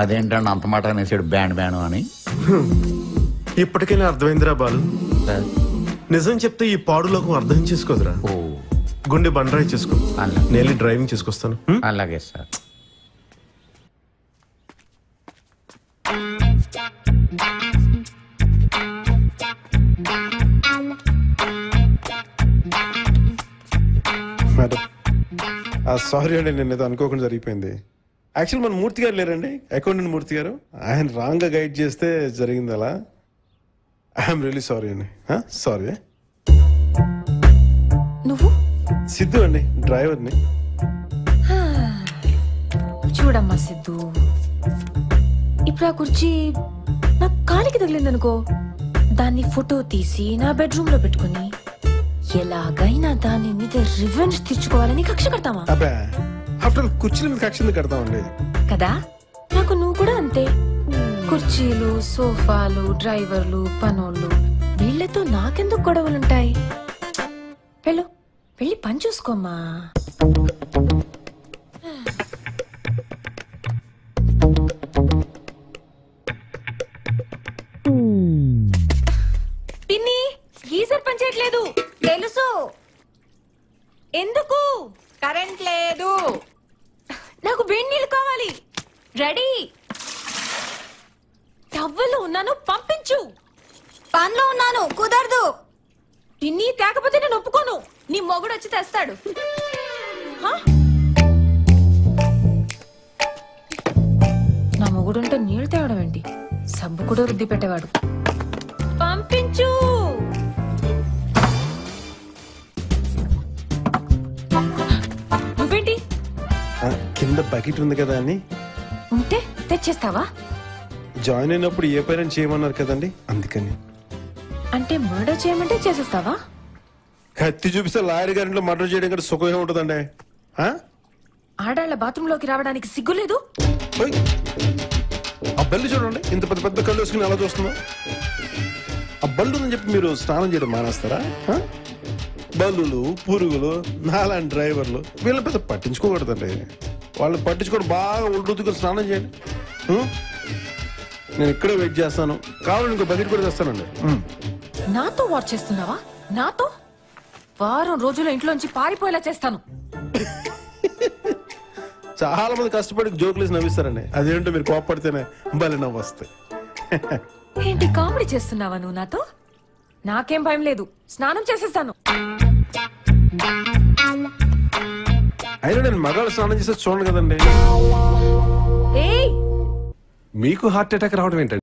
అదేంటండి అంత మాట అనేసాడు బ్యాండ్ బ్యాను అని. ఇప్పటికైనా అర్థమైందిరా బాలు. నిజం చెప్తే ఈ పాడులోకం అర్థం చేసుకోదురా. ఓ గుండె బండరాయి చేసుకో. నేను డ్రైవింగ్ చేసుకొస్తాను. అలాగే సార్. మేడం సారీ అండి, నేను ఏదో అనుకోకుండా జరిగిపోయింది. యాక్చువల్ మన మూర్తి గారు లేరండి, అకౌంటెంట్ మూర్తి గారు. ఆయన రాంగ్గా గైడ్ చేస్తే జరిగింది అలా. ఐఎమ్ రియలీ సారీ అండి. సారీ. నువ్వు సిద్ధు అండి, డ్రైవర్ని. చూడమ్మా సిద్ధు, ఇప్పుడు ఆ కుర్చీ నా కాలికి తగిలిందనుకో, దాన్ని ఫోటో తీసి నా బెడ్రూమ్ లో పెట్టుకుని ఎలాగైనా దాని మీద రివెంజ్ తీర్చుకోవాలని కక్ష కడతామా? అబ్బా, ఆఫ్టర్ కుర్చీల మీద కక్ష ఎందుకు కడతామండి? కదా, నాకు నువ్వు కూడా అంతే. కుర్చీలు, సోఫాలు, డ్రైవర్లు, పనోళ్ళు, వీళ్లతో నాకెందుకు గొడవలుంటాయి? వెళ్ళు, వెళ్ళి పని చూసుకోమ్మా. పిన్ని, గీజర్ పనిచేయట్లేదు. తెలుసు, ఎందుకు? కరెంట్ లేదు. నాకు వేడి నీళ్ళు కావాలి. రెడీ. టవ్వలో ఉన్నాను, పంపించు. పనిలో ఉన్నాను, కుదరదు. పిన్ని తేకపోతే నేను ఒప్పుకోను. నీ మొగుడు వచ్చి తెస్తాడు. నా మొగుడుంటే నీళ్ళు తేవడం ఏంటి? సబ్బు కూడా రుద్ది పెట్టేవాడు. పంపించు. నువ్వేంటి? కింద బకెట్ ఉంది కదా అని. ఉంటే తెచ్చేస్తావా? జాయిన్ అయినప్పుడు ఏ పేరెంట్ చేయమన్నారు కదండి, అందుకని. అంటే మర్డర్ చేయమంటే చేసేస్తావా? కత్తి చూపిస్తే లాయర్ గారింట్లో మర్డర్ చేయడం కంటే సుఖమే ఉంటుందండి. ఆడాళ్ల బాత్రూమ్ లోకి రావడానికి సిగ్గులేదు? ఆ బల్లి చూడండి, ఇంత పెద్ద పెద్ద కళ్ళు వేసుకుని ఎలా చూస్తుందో. ఆ బల్లు ఉందని చెప్పి మీరు స్నానం చేయడం మానేస్తారా? బల్లులు, పురుగులు, నాలాంటి డ్రైవర్లు వీళ్ళని పెద్ద పట్టించుకోకూడదండి. వాళ్ళు పట్టించుకోవడం బాగా ఉల్లుతుకుని స్నానం చేయండి. నేను ఇక్కడే వెయిట్ చేస్తాను, కావాలని ఇంకో బకెట్ కూడా తెస్తానండి. నాతో వాచ్ చేస్తున్నావా? నాతో వారం రోజుల ఇంట్లోంచి పారిపోయేలా చేస్తాను. చాలా మంది కష్టపడి జోకులేసి నవ్విస్తారండి, అదేంటో మీరు కోపడితేనే భలే నవ్వు వస్తాయి. ఏంటి కామెడీ చేస్తున్నావా నువ్వు నాతో? నాకేం భయం లేదు, స్నానం చేసేస్తాను. అయినా నేను మగాళ్ళు స్నానం చేస్తే చూడండి కదండి. ఏయ్, మీకు హార్ట్ అటాక్ రావడం ఏంటండి?